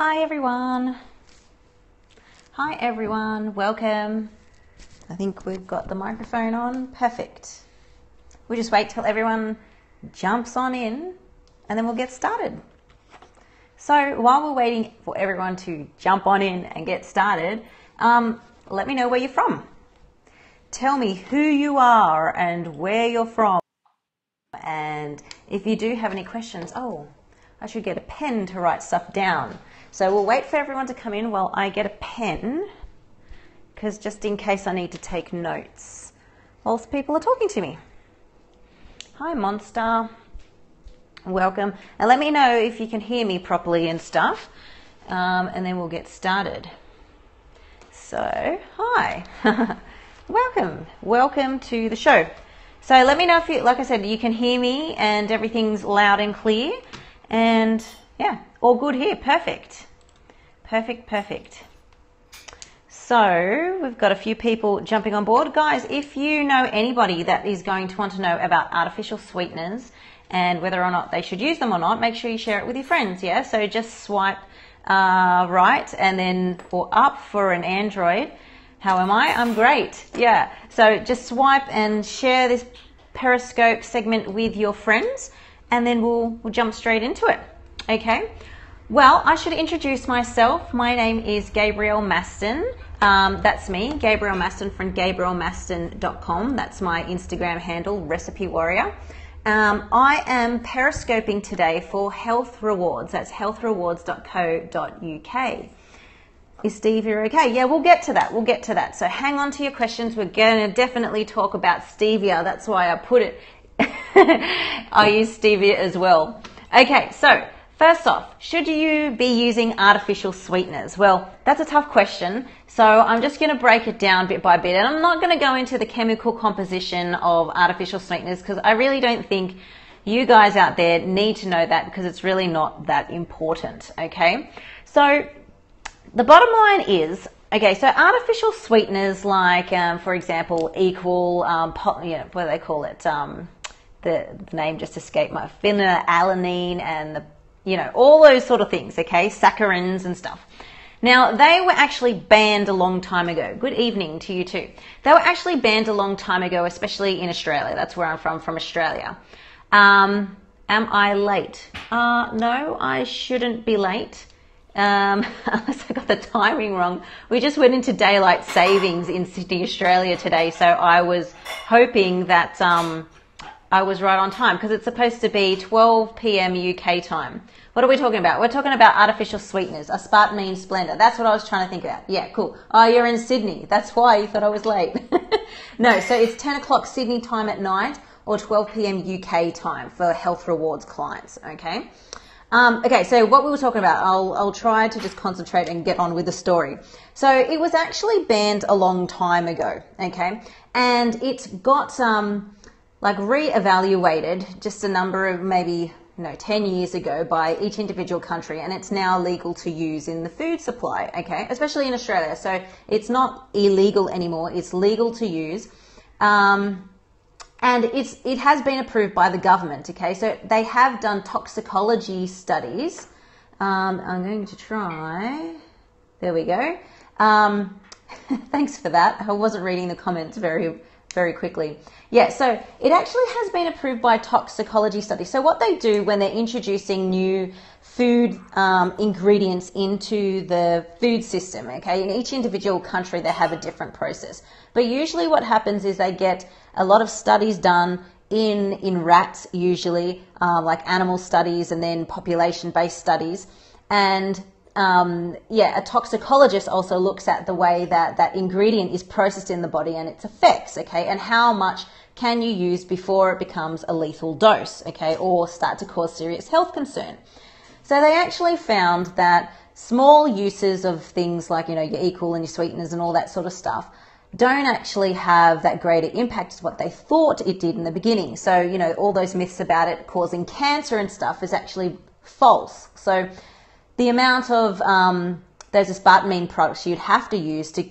Hi everyone. Hi everyone, welcome. I think we've got the microphone on. Perfect. We'll just wait till everyone jumps on in and then we'll get started. So while we're waiting for everyone to jump on in and get started, let me know where you're from. Tell me who you are and where you're from. And if you do have any questions, I should get a pen to write stuff down. So we'll wait for everyone to come in while I get a pen, because just in case I need to take notes whilst people are talking to me. Hi Monster, welcome. And let me know if you can hear me properly and stuff, and then we'll get started. So, hi, welcome to the show. So let me know if you, like I said, you can hear me and everything's loud and clear. And yeah, all good here. Perfect. So we've got a few people jumping on board. Guys, if you know anybody that is going to want to know about artificial sweeteners and whether or not they should use them or not, make sure you share it with your friends, yeah? So just swipe right and then or up for an Android. How am I? I'm great. Yeah. So just swipe and share this Periscope segment with your friends, and then we'll jump straight into it. Okay. Well, I should introduce myself. My name is Gabrielle Maston. That's me, Gabrielle Maston from gabriellemaston.com. That's my Instagram handle, Recipe Warrior. I am periscoping today for Health Rewards. That's healthrewards.co.uk. Is stevia okay? Yeah, we'll get to that. So hang on to your questions. We're going to definitely talk about stevia. That's why I put it. I use stevia as well. Okay, so first off, should you be using artificial sweeteners? Well, that's a tough question. So I'm just going to break it down bit by bit. And I'm not going to go into the chemical composition of artificial sweeteners because I really don't think you guys out there need to know that, because it's really not that important. Okay, so the bottom line is, okay, so artificial sweeteners like, for example, Equal, what do they call it? The name just escaped my, phenylalanine and all those sort of things, okay, saccharins and stuff. Now, they were actually banned a long time ago. Good evening to you too. They were actually banned a long time ago, especially in Australia. That's where I'm from Australia. Am I late? No, I shouldn't be late. Unless I got the timing wrong. We just went into daylight savings in Sydney, Australia today, so I was hoping that I was right on time, because it's supposed to be 12 p.m. UK time. What are we talking about? We're talking about artificial sweeteners, aspartame Splenda. That's what I was trying to think about. Yeah, cool. Oh, you're in Sydney. That's why you thought I was late. No, so it's 10 o'clock Sydney time at night or 12 p.m. UK time for Health Rewards clients, okay? Okay, so what we were talking about, I'll try to just concentrate and get on with the story. So it was actually banned a long time ago, okay? And it got re-evaluated just a number of maybe 10 years ago by each individual country, and it's now legal to use in the food supply, okay? Especially in Australia. So it's not illegal anymore, it's legal to use. And it has been approved by the government, okay? So they have done toxicology studies. I'm going to try. There we go. Thanks for that. I wasn't reading the comments very quickly. Yeah, so it actually has been approved by toxicology studies. So what they do when they're introducing new food ingredients into the food system, okay? In each individual country, they have a different process. But usually what happens is they get a lot of studies done in rats, usually, like animal studies and then population-based studies. And a toxicologist also looks at the way that that ingredient is processed in the body and its effects, okay, and how much can you use before it becomes a lethal dose, okay, or start to cause serious health concern. So they actually found that small uses of things like, your Equal and your sweeteners and all that sort of stuff don't actually have that greater impact as what they thought it did in the beginning. So, all those myths about it causing cancer and stuff is actually false. So the amount of those aspartame products you'd have to use to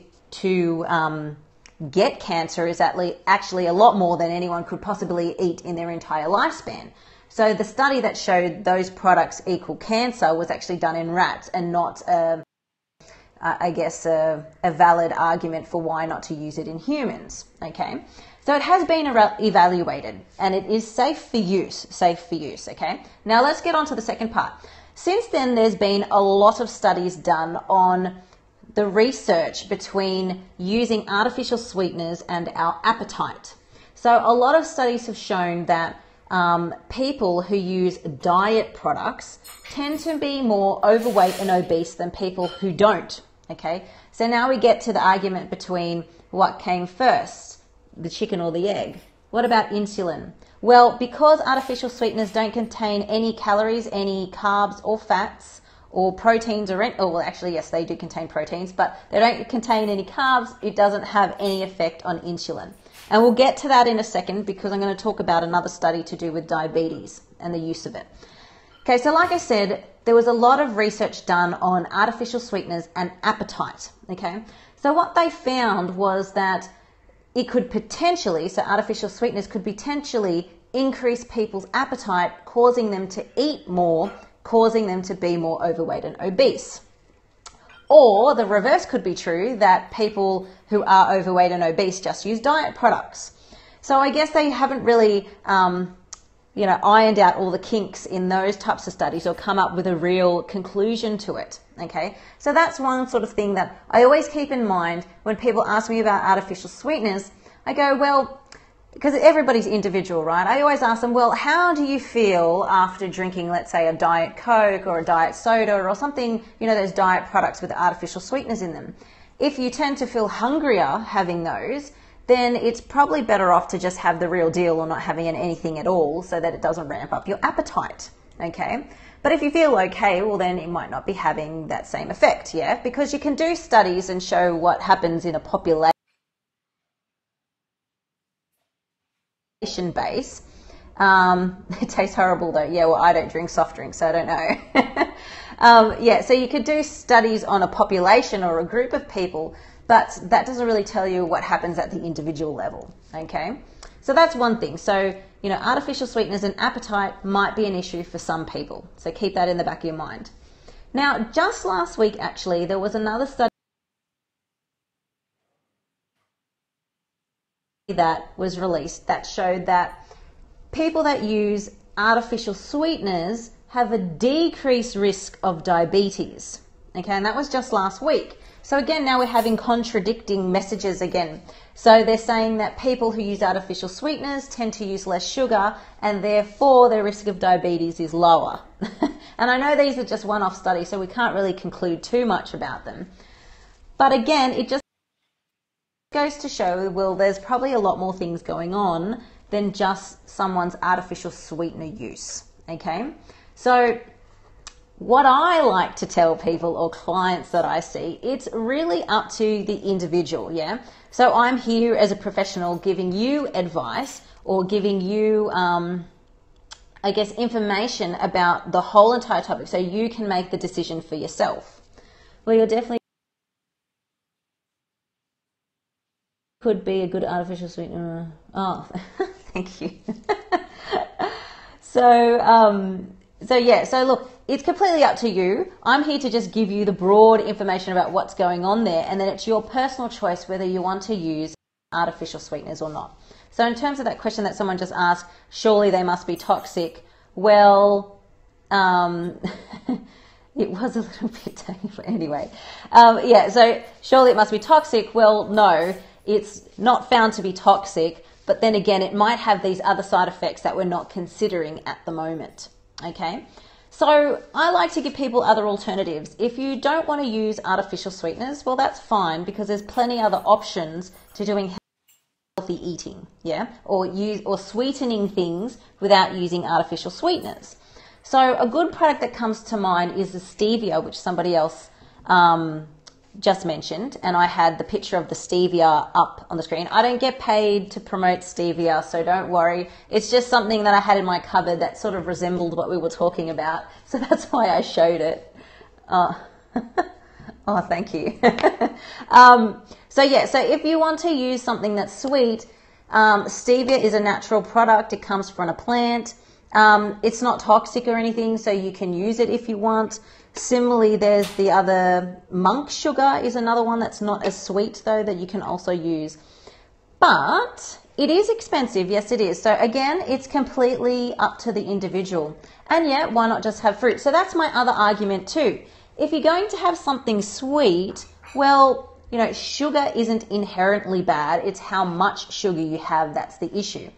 get cancer is actually a lot more than anyone could possibly eat in their entire lifespan. So the study that showed those products equal cancer was actually done in rats and not, I guess, a valid argument for why not to use it in humans, okay? So it has been evaluated and it is safe for use, okay? Now let's get on to the second part. Since then, there's been a lot of studies done on the research between using artificial sweeteners and our appetite. So a lot of studies have shown that people who use diet products tend to be more overweight and obese than people who don't, okay? So now we get to the argument between what came first, the chicken or the egg. What about insulin? Well, because artificial sweeteners don't contain any calories, any carbs or fats or proteins well, actually, yes, they do contain proteins, but they don't contain any carbs, it doesn't have any effect on insulin. And we'll get to that in a second because I'm going to talk about another study to do with diabetes and the use of it. Okay, so like I said, there was a lot of research done on artificial sweeteners and appetite, okay? So what they found was that it could potentially, so artificial sweeteners could potentially increase people's appetite, causing them to eat more, causing them to be more overweight and obese. Or the reverse could be true, that people who are overweight and obese just use diet products. So I guess they haven't really, ironed out all the kinks in those types of studies or come up with a real conclusion to it, okay? So that's one sort of thing that I always keep in mind when people ask me about artificial sweeteners. I go, well, because everybody's individual, right? I always ask them, well, how do you feel after drinking, let's say, a Diet Coke or a Diet Soda or something, those diet products with artificial sweeteners in them? If you tend to feel hungrier having those, then it's probably better off to just have the real deal or not having anything at all so that it doesn't ramp up your appetite, okay? But if you feel okay, well, then it might not be having that same effect, yeah? Because you can do studies and show what happens in a population base. It tastes horrible though. Yeah, well, I don't drink soft drinks, so I don't know. Yeah, so you could do studies on a population or a group of people, but that doesn't really tell you what happens at the individual level, okay? So that's one thing. So, artificial sweeteners and appetite might be an issue for some people. So keep that in the back of your mind. Now, just last week, actually, there was another study that was released that showed that people that use artificial sweeteners have a decreased risk of diabetes. Okay, and that was just last week. So again, now we're having contradicting messages again. So they're saying that people who use artificial sweeteners tend to use less sugar and therefore their risk of diabetes is lower. And I know these are just one-off studies, so we can't really conclude too much about them. But again, it just goes to show, well, there's probably a lot more things going on than just someone's artificial sweetener use, okay? So what I like to tell people or clients that I see, it's really up to the individual, yeah? So I'm here as a professional giving you advice or giving you, I guess, information about the whole entire topic so you can make the decision for yourself. Well, you're definitely could be a good artificial sweetener. Oh, thank you. So look, it's completely up to you. I'm here to just give you the broad information about what's going on there, and then it's your personal choice whether you want to use artificial sweeteners or not. So in terms of that question that someone just asked, surely they must be toxic. Well, it was a little bit anyway. So surely it must be toxic. Well, no. It's not found to be toxic, but then again, it might have these other side effects that we're not considering at the moment, okay? So I like to give people other alternatives. If you don't want to use artificial sweeteners, well, that's fine because there's plenty other options to doing healthy eating, yeah? Or sweetening things without using artificial sweeteners. So a good product that comes to mind is the stevia, which somebody else just mentioned, and I had the picture of the stevia up on the screen. I don't get paid to promote stevia, so don't worry. It's just something that I had in my cupboard that sort of resembled what we were talking about, so that's why I showed it. Oh, thank you. So if you want to use something that's sweet, stevia is a natural product. It comes from a plant. It's not toxic or anything, so you can use it if you want. Similarly, there's the other monk sugar is another one that's not as sweet though, that you can also use. But it is expensive, yes it is. So again, it's completely up to the individual. And yet, why not just have fruit? So that's my other argument too. If you're going to have something sweet, well, you know, sugar isn't inherently bad. It's how much sugar you have that's the issue.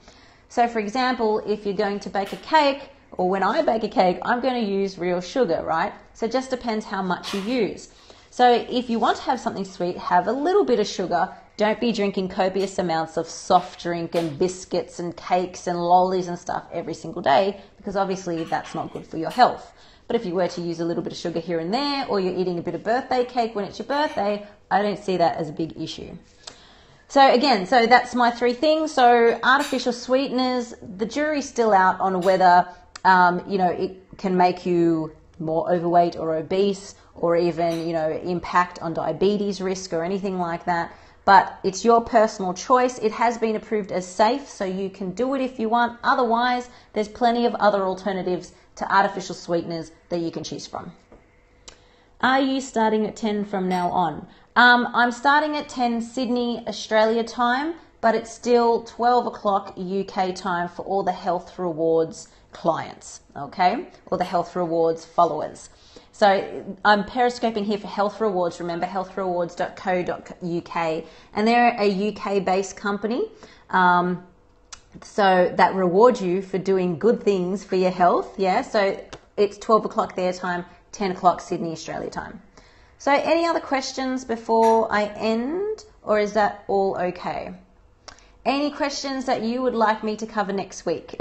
So for example, if you're going to bake a cake, or when I bake a cake, I'm going to use real sugar, right? So it just depends how much you use. So if you want to have something sweet, have a little bit of sugar. Don't be drinking copious amounts of soft drink and biscuits and cakes and lollies and stuff every single day, because obviously that's not good for your health. But if you were to use a little bit of sugar here and there, or you're eating a bit of birthday cake when it's your birthday, I don't see that as a big issue. So again, so that's my three things. So artificial sweeteners, the jury's still out on whether, you know, it can make you more overweight or obese, or even, you know, impact on diabetes risk or anything like that. But it's your personal choice. It has been approved as safe, so you can do it if you want. Otherwise, there's plenty of other alternatives to artificial sweeteners that you can choose from. Are you starting at 10 from now on? I'm starting at 10 Sydney, Australia time, but it's still 12 o'clock UK time for all the Health Rewards clients, okay? Or the Health Rewards followers. So I'm periscoping here for Health Rewards. Remember, healthrewards.co.uk, and they're a UK-based company. So that rewards you for doing good things for your health. Yeah, so it's 12 o'clock their time, 10 o'clock Sydney, Australia time. So any other questions before I end, or is that all okay? Any questions that you would like me to cover next week?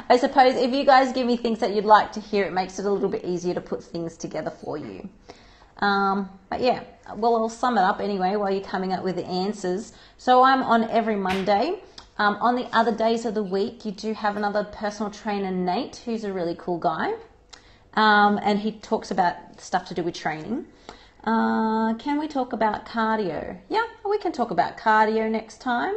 I suppose if you guys give me things that you'd like to hear, it makes it a little bit easier to put things together for you. But yeah, well, I'll sum it up anyway while you're coming up with the answers. So I'm on every Monday. On the other days of the week, you do have another personal trainer, Nate, who's a really cool guy. And he talks about stuff to do with training. Can we talk about cardio? Yeah, we can talk about cardio next time.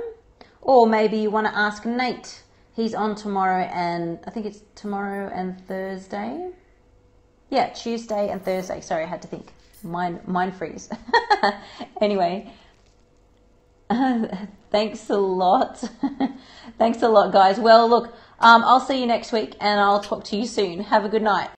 Or maybe you want to ask Nate. He's on tomorrow, and I think it's tomorrow and Thursday. Yeah, Tuesday and Thursday. Sorry, I had to think. Mind freeze. Anyway, thanks a lot. Thanks a lot, guys. Well, look, I'll see you next week, and I'll talk to you soon. Have a good night.